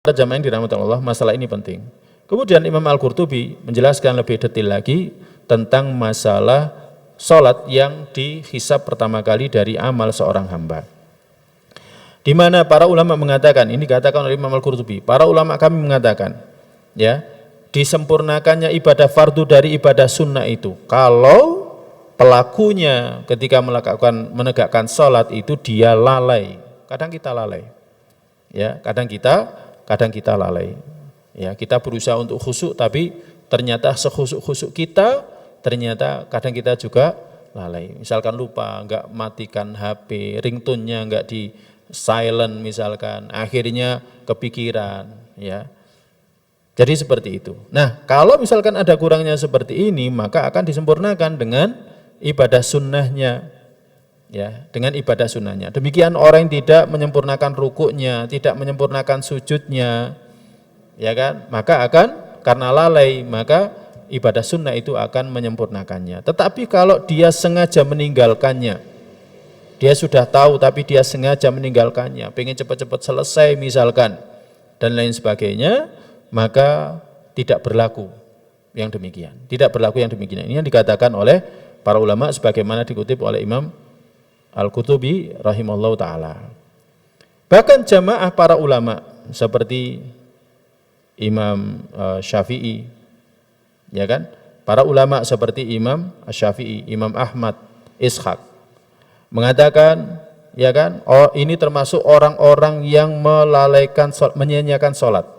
Para jamaah yang dirahmati Allah, masalah ini penting. Kemudian Imam Al-Qurtubi menjelaskan lebih detail lagi tentang masalah sholat yang dihisab pertama kali dari amal seorang hamba. Di mana para ulama mengatakan, ini dikatakan oleh Imam Al-Qurtubi, para ulama kami mengatakan, ya, disempurnakannya ibadah fardu dari ibadah sunnah itu kalau pelakunya ketika menegakkan sholat itu dia lalai. Kadang kita lalai, ya, kadang kita lalai, ya, kita berusaha untuk khusyuk tapi ternyata sekhusyuk-khusyuk kita ternyata kadang kita juga lalai. Misalkan lupa enggak matikan HP, ringtone-nya enggak di silent misalkan, akhirnya kepikiran, ya. Jadi seperti itu. Nah, kalau misalkan ada kurangnya seperti ini, maka akan disempurnakan dengan ibadah sunnahnya. Ya, dengan ibadah sunnahnya. Demikian orang yang tidak menyempurnakan rukuknya, tidak menyempurnakan sujudnya, ya kan, maka akan karena lalai, maka ibadah sunnah itu akan menyempurnakannya. Tetapi kalau dia sengaja meninggalkannya, dia sudah tahu tapi dia sengaja meninggalkannya, pengen cepat-cepat selesai misalkan, dan lain sebagainya, maka tidak berlaku yang demikian. Tidak berlaku yang demikian. Ini yang dikatakan oleh para ulama sebagaimana dikutip oleh Imam Al-Qurtubi rahimahullah ta'ala. Bahkan jamaah para ulama seperti Imam Syafi'i, ya kan? Para ulama seperti Imam Syafi'i, Imam Ahmad, Ishaq mengatakan, ya kan, oh, ini termasuk orang-orang yang melalaikan, menyia-nyiakan salat.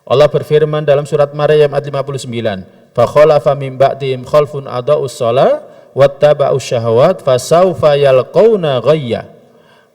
Allah berfirman dalam surat Maryam ayat 59, fa khalafa min ba'dihim khalfun adaa'us shalah wattaba'us syahawat fasawfa yalqauna ghayya.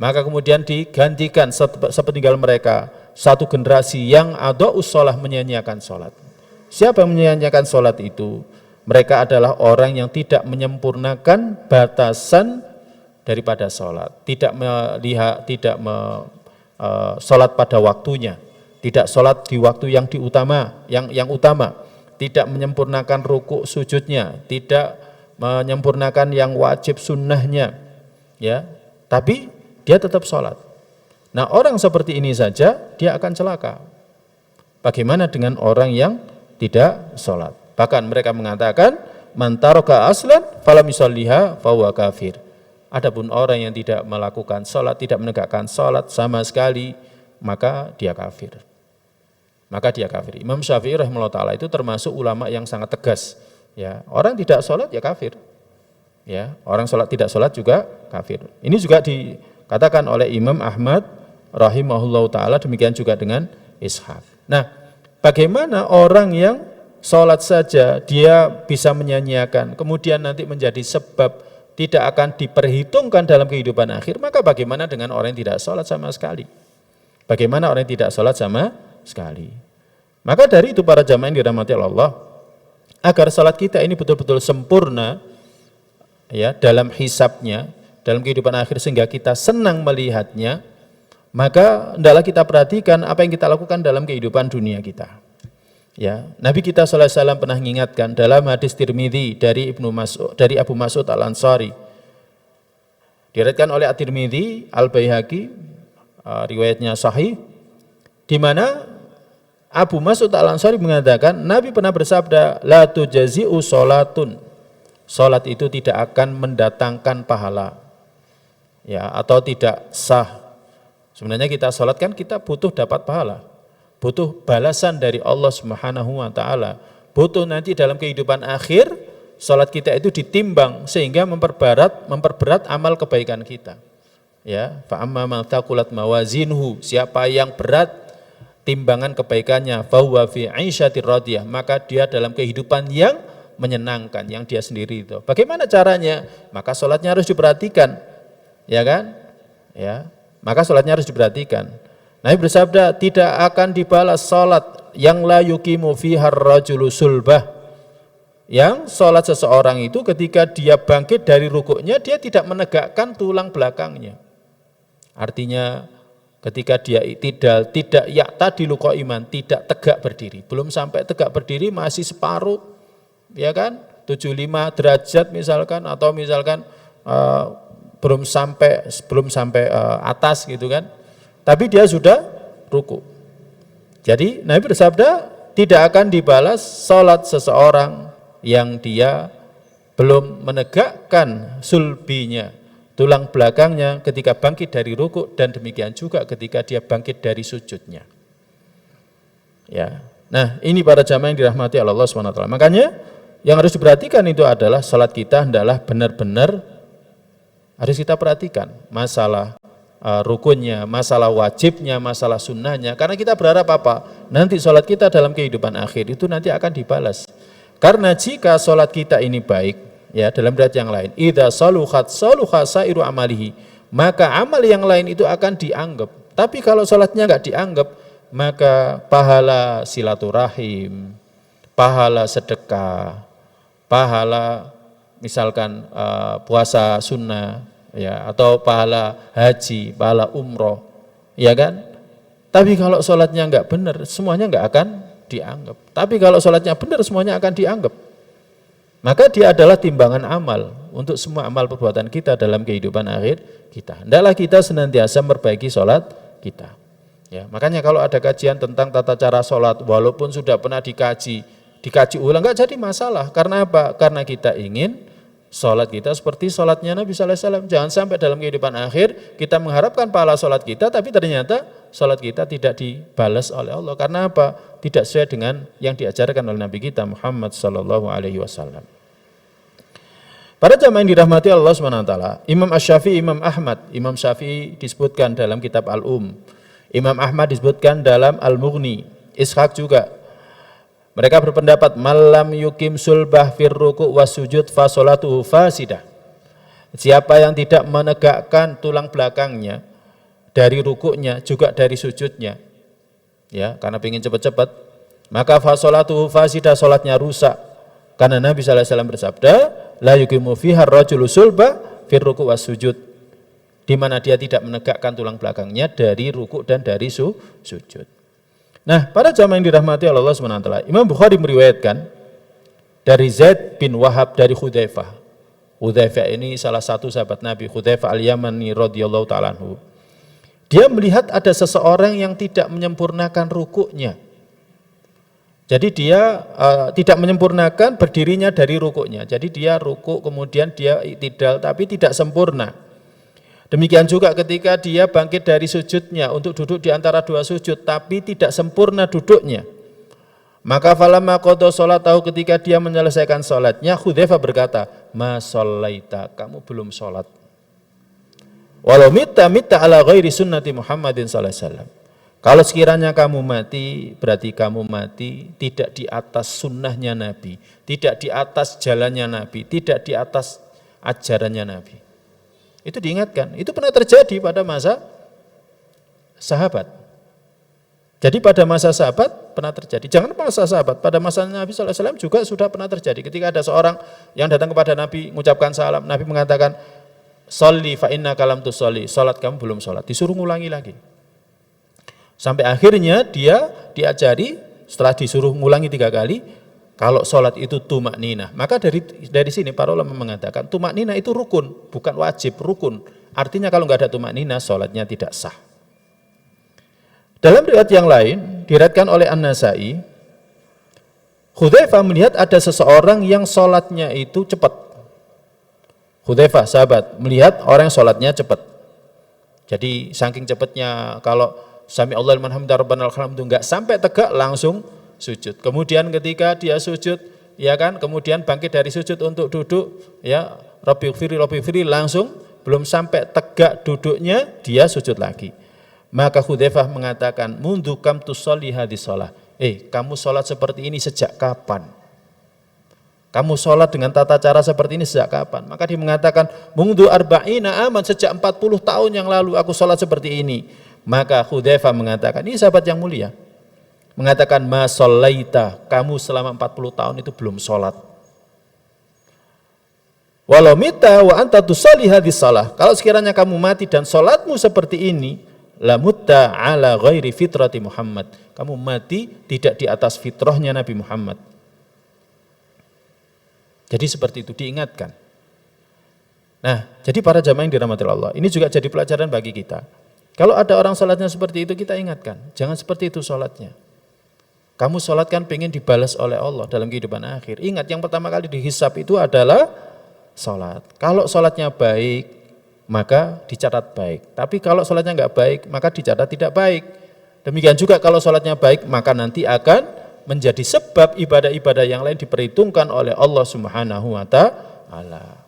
Maka kemudian digantikan sepeninggal mereka satu generasi yang adaa'us shalah, menyia-nyiakan salat. Siapa yang menyia-nyiakan salat itu? Mereka adalah orang yang tidak menyempurnakan batasan daripada salat, tidak melihat, tidak salat pada waktunya, tidak salat di waktu yang utama, tidak menyempurnakan rukuk sujudnya, tidak menyempurnakan yang wajib sunnahnya, ya, tapi dia tetap sholat. Nah, orang seperti ini saja dia akan celaka. Bagaimana dengan orang yang tidak sholat? Bahkan mereka mengatakan, man taraka aslan falam yusalliha fahuwa kafir. Adapun orang yang tidak melakukan sholat, tidak menegakkan sholat sama sekali, maka dia kafir. Maka dia kafir. Imam Syafi'i rahimahullah ta'ala itu termasuk ulama yang sangat tegas. Ya, orang tidak sholat ya kafir. Ya, orang sholat tidak sholat juga kafir. Ini juga dikatakan oleh Imam Ahmad rahimahullah ta'ala, demikian juga dengan Ishaq. Nah, bagaimana orang yang sholat saja dia bisa menyanyiakan, kemudian nanti menjadi sebab tidak akan diperhitungkan dalam kehidupan akhir, maka bagaimana dengan orang yang tidak sholat sama sekali? Bagaimana orang yang tidak sholat sama sekali? Maka dari itu para jamaah yang dirahmati Allah, agar salat kita ini betul-betul sempurna, ya, dalam hisabnya, dalam kehidupan akhir sehingga kita senang melihatnya, maka hendaklah kita perhatikan apa yang kita lakukan dalam kehidupan dunia kita. Ya, Nabi kita sallallahu alaihi wasallam pernah mengingatkan dalam hadis Tirmidzi dari dari Abu Mas'ud Al-Ansari, diriwayatkan oleh At-Tirmidzi, Al-Baihaqi, riwayatnya sahih, di mana Abu Mas'ud Al-Ansari mengatakan, Nabi pernah bersabda, la tujazi'u sholatun, sholat itu tidak akan mendatangkan pahala, ya, atau tidak sah. Sebenarnya kita sholat kan kita butuh dapat pahala, butuh balasan dari Allah Subhanahu wa ta'ala, butuh nanti dalam kehidupan akhir sholat kita itu ditimbang sehingga memperberat amal kebaikan kita. Ya, fa amma man thaqulat mawazinhu, siapa yang berat timbangan kebaikannya, fahuwa fi 'aisyatir radiyah, maka dia dalam kehidupan yang menyenangkan, yang dia sendiri itu. Bagaimana caranya? Maka sholatnya harus diperhatikan, ya kan? Ya, maka sholatnya harus diperhatikan. Nabi bersabda, tidak akan dibalas sholat yang la yuqimu fiha ar-rajulu sulbah, yang sholat seseorang itu ketika dia bangkit dari rukuknya, dia tidak menegakkan tulang belakangnya. Artinya ketika dia tidak ya'tadilu qa'iman, tidak tegak berdiri, belum sampai tegak berdiri masih separuh, ya kan, 75 derajat misalkan, atau misalkan belum sampai atas gitu kan, tapi dia sudah ruku. Jadi Nabi bersabda, tidak akan dibalas sholat seseorang yang dia belum menegakkan sulbinya, tulang belakangnya ketika bangkit dari rukuk, dan demikian juga ketika dia bangkit dari sujudnya. Ya. Nah, ini para jamaah yang dirahmati Allah SWT. Makanya yang harus diperhatikan itu adalah sholat kita hendaklah benar-benar harus kita perhatikan masalah rukunnya, masalah wajibnya, masalah sunnahnya. Karena kita berharap apa? Nanti sholat kita dalam kehidupan akhir itu nanti akan dibalas. Karena jika sholat kita ini baik, ya dalam riwayat yang lain, idza saluhat saluha sairu amalihi, maka amal yang lain itu akan dianggap. Tapi kalau sholatnya enggak dianggap, maka pahala silaturahim, pahala sedekah, pahala misalkan puasa sunnah, ya, atau pahala haji, pahala umroh, ya kan? Tapi kalau sholatnya enggak benar, semuanya enggak akan dianggap. Tapi kalau sholatnya benar, semuanya akan dianggap. Maka dia adalah timbangan amal untuk semua amal perbuatan kita dalam kehidupan akhir kita. Hendaklah kita senantiasa memperbaiki sholat kita. Ya, makanya kalau ada kajian tentang tata cara sholat, walaupun sudah pernah dikaji ulang, enggak jadi masalah. Karena apa? Karena kita ingin sholat kita seperti sholatnya Nabi SAW. Jangan sampai dalam kehidupan akhir kita mengharapkan pahala sholat kita, tapi ternyata sholat kita tidak dibalas oleh Allah. Karena apa? Tidak sesuai dengan yang diajarkan oleh Nabi kita Muhammad SAW. Para jamaah yang dirahmati Allah SWT, Imam Asy-Syafi'i, Imam Ahmad, Imam Syafi'i disebutkan dalam kitab Al-Um, Imam Ahmad disebutkan dalam Al-Mughni, Ishaq juga. Mereka berpendapat malam yukim sulbah fir ruku' was sujud fa sholatuhu fasidah. Siapa yang tidak menegakkan tulang belakangnya dari rukuknya juga dari sujudnya, ya, karena ingin cepat-cepat, maka fa sholatuhu fasidah, salatnya rusak. Karena Nabi sallallahu alaihi wasallam bersabda, la yuqimu fiha ar-rajulu sulbah fir ruku' was sujud, di mana dia tidak menegakkan tulang belakangnya dari rukuk dan dari sujud. Nah, para jamaah yang dirahmati Allah SWT, Imam Bukhari meriwayatkan dari Zaid bin Wahab dari Hudzaifah. Hudzaifah ini salah satu sahabat Nabi, Hudzaifah al-Yamani radhiyallahu ta'ala anhu. Dia melihat ada seseorang yang tidak menyempurnakan rukuknya. Jadi dia tidak menyempurnakan berdirinya dari rukuknya. Jadi dia rukuk kemudian dia i'tidal tapi tidak sempurna. Demikian juga ketika dia bangkit dari sujudnya untuk duduk di antara dua sujud, tapi tidak sempurna duduknya. Maka falamma qada sholatahu, ketika dia menyelesaikan sholatnya, Hudzaifah berkata, ma shallaita, kamu belum sholat. Walau mitta ala ghairi sunnati Muhammadin sallallahu alaihi wasallam. Kalau sekiranya kamu mati, berarti kamu mati tidak di atas sunnahnya Nabi, tidak di atas jalannya Nabi, tidak di atas ajarannya Nabi. Itu diingatkan, itu pernah terjadi pada masa sahabat. Jadi pada masa sahabat pernah terjadi, jangan masa sahabat, pada masa Nabi SAW juga sudah pernah terjadi. Ketika ada seorang yang datang kepada Nabi, mengucapkan salam, Nabi mengatakan, sholli fa innaka lam tusolli, sholat kamu belum sholat, disuruh ngulangi lagi. Sampai akhirnya dia diajari, setelah disuruh ngulangi 3 kali, kalau sholat itu tumak ninah. Maka dari sini para ulama mengatakan tumak ninah itu rukun, bukan wajib, rukun. Artinya kalau nggak ada tumak ninah, sholatnya tidak sah. Dalam riwayat yang lain, diriwayatkan oleh An-Nasai, Hudzaifah melihat ada seseorang yang sholatnya itu cepat. Hudzaifah, sahabat, melihat orang yang sholatnya cepat. Jadi saking cepatnya, kalau Sami Allahu liman hamidah rabbana lakal hamdu enggak sampai tegak langsung sujud. Kemudian ketika dia sujud, ya kan, kemudian bangkit dari sujud untuk duduk, ya, Rabbighfirli langsung belum sampai tegak duduknya dia sujud lagi. Maka Hudzaifah mengatakan, mundu kam tusolli hadis shalah. Kamu sholat seperti ini sejak kapan? Kamu sholat dengan tata cara seperti ini sejak kapan? Maka dia mengatakan, mundu arba'ina aman, sejak 40 tahun yang lalu aku sholat seperti ini. Maka Hudzaifah mengatakan, ini sahabat yang mulia, mengatakan, ma shallaita, kamu selama 40 tahun itu belum sholat. Walau mita wa anta tusolli hadis shalah, kalau sekiranya kamu mati dan sholatmu seperti ini, la mutta ala ghairi fitrati Muhammad, kamu mati tidak di atas fitrahnya Nabi Muhammad. Jadi seperti itu diingatkan. Nah, jadi para jamaah yang dirahmati Allah, ini juga jadi pelajaran bagi kita. Kalau ada orang sholatnya seperti itu, kita ingatkan, jangan seperti itu sholatnya. Kamu sholat kan pengen dibalas oleh Allah dalam kehidupan akhir. Ingat, yang pertama kali dihisab itu adalah sholat. Kalau sholatnya baik, maka dicatat baik. Tapi kalau sholatnya enggak baik, maka dicatat tidak baik. Demikian juga kalau sholatnya baik, maka nanti akan menjadi sebab ibadah-ibadah yang lain diperhitungkan oleh Allah Subhanahu wa Ta'ala.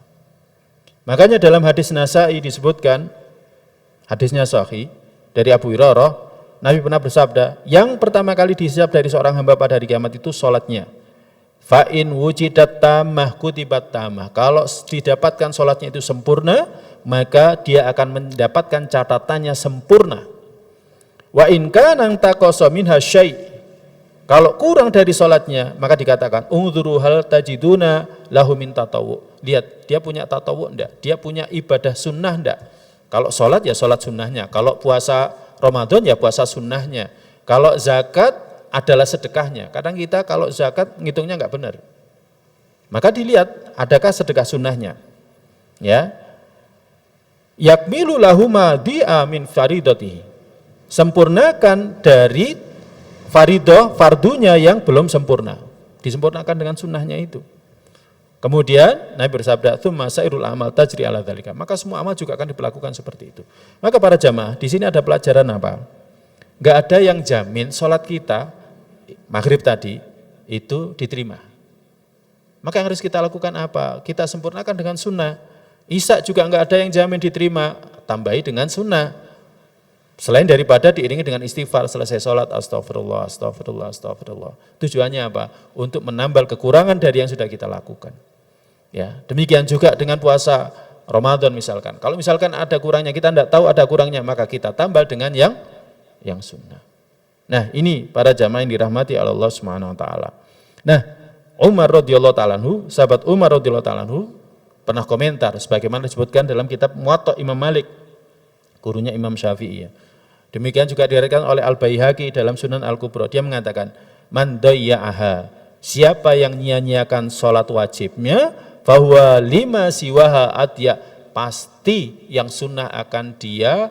Makanya dalam hadis Nasa'i disebutkan, hadisnya sahih dari Abu Hurairah, Nabi pernah bersabda, yang pertama kali dihisab dari seorang hamba pada hari kiamat itu sholatnya. Fa'in wujidat tamah kutibat tamah. Kalau didapatkan sholatnya itu sempurna, maka dia akan mendapatkan catatannya sempurna. Wa in kana taqasa minha syai'. Kalau kurang dari sholatnya, maka dikatakan unzuru hal tajiduna lahu min tatawu. Lihat, dia punya tatawu enggak? Dia punya ibadah sunnah enggak? Kalau sholat ya sholat sunnahnya. Kalau puasa Ramadan ya puasa sunnahnya. Kalau zakat adalah sedekahnya. Kadang kita kalau zakat ngitungnya enggak benar. Maka dilihat adakah sedekah sunnahnya. Ya. Yakmilu lahu ma di'a min faridatihi. Sempurnakan dari faridah, fardunya yang belum sempurna. Disempurnakan dengan sunnahnya itu. Kemudian Nabi bersabda, "Tsumma sairul amal tajri ala dzalika." Maka semua amal juga akan diperlakukan seperti itu. Maka para jamaah, di sini ada pelajaran apa? Enggak ada yang jamin sholat kita maghrib tadi itu diterima. Maka yang harus kita lakukan apa? Kita sempurnakan dengan sunnah. Isya juga enggak ada yang jamin diterima, tambahi dengan sunnah. Selain daripada diiringi dengan istighfar selesai sholat, astagfirullah, astagfirullah, astagfirullah. Tujuannya apa? Untuk menambal kekurangan dari yang sudah kita lakukan. Ya, demikian juga dengan puasa Ramadan misalkan. Kalau misalkan ada kurangnya, kita tidak tahu ada kurangnya, maka kita tambal dengan yang sunnah. Nah, ini para jamaah yang dirahmati Allah Subhanahu wa taala. Nah, Umar radhiyallahu taala anhu, sahabat Umar radhiyallahu taala anhu pernah komentar sebagaimana disebutkan dalam kitab Muwatta Imam Malik, gurunya Imam Syafi'i. Demikian juga diriwayatkan oleh Al-Baihaqi dalam Sunan Al-Kubra. Dia mengatakan, "Man dayya'aha," siapa yang nyia-nyiakan salat wajibnya, fahuwa lima siwaha adya, pasti yang sunnah akan dia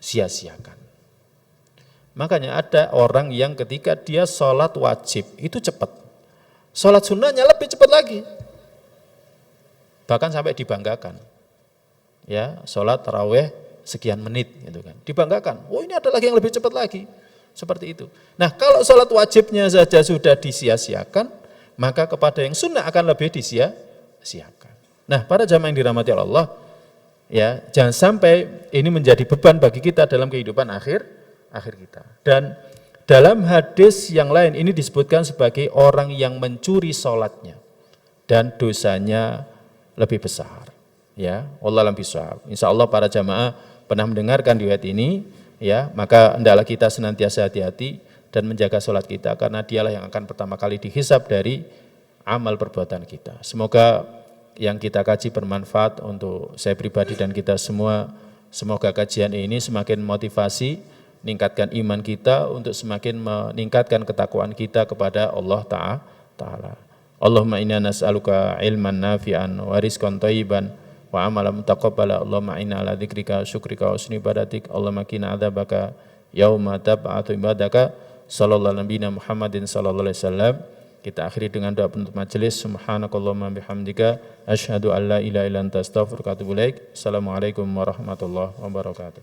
sia-siakan. Makanya ada orang yang ketika dia salat wajib itu cepat, salat sunnahnya lebih cepat lagi, bahkan sampai dibanggakan. Ya, salat tarawih sekian menit gitu kan. Dibanggakan. Oh, ini ada lagi yang lebih cepat lagi. Seperti itu. Nah, kalau salat wajibnya saja sudah disia-siakan, maka kepada yang sunnah akan lebih disia-siakan. Nah, para jamaah yang dirahmati Allah, ya, jangan sampai ini menjadi beban bagi kita dalam kehidupan akhir kita. Dan dalam hadis yang lain ini disebutkan sebagai orang yang mencuri salatnya dan dosanya lebih besar. Ya, wallahu a'lam bishawab. Insyaallah para jamaah pernah mendengarkan riwayat ini, ya, maka hendaklah kita senantiasa hati-hati dan menjaga sholat kita, karena dialah yang akan pertama kali dihisab dari amal perbuatan kita. Semoga yang kita kaji bermanfaat untuk saya pribadi dan kita semua. Semoga kajian ini semakin motivasi, meningkatkan iman kita untuk semakin meningkatkan ketakwaan kita kepada Allah Ta'ala. Allahumma inna nas'aluka ilman nafi'an wa rizqan thayyiban wa amalan mutaqabbala. Allahumma inna ala dzikrika wa syukrika wa husni ibadatik. Allahumma qina adzabaka yauma tab'atu ibadaka. Sallallahu nabiyina Muhammadin sallallahu alaihi wasallam. Kita akhiri dengan doa penutup majelis. Subhanakallahumma bihamdika asyhadu an la ilaha illa anta astaghfiruka wa atubu ilaik. Assalamualaikum warahmatullahi wabarakatuh.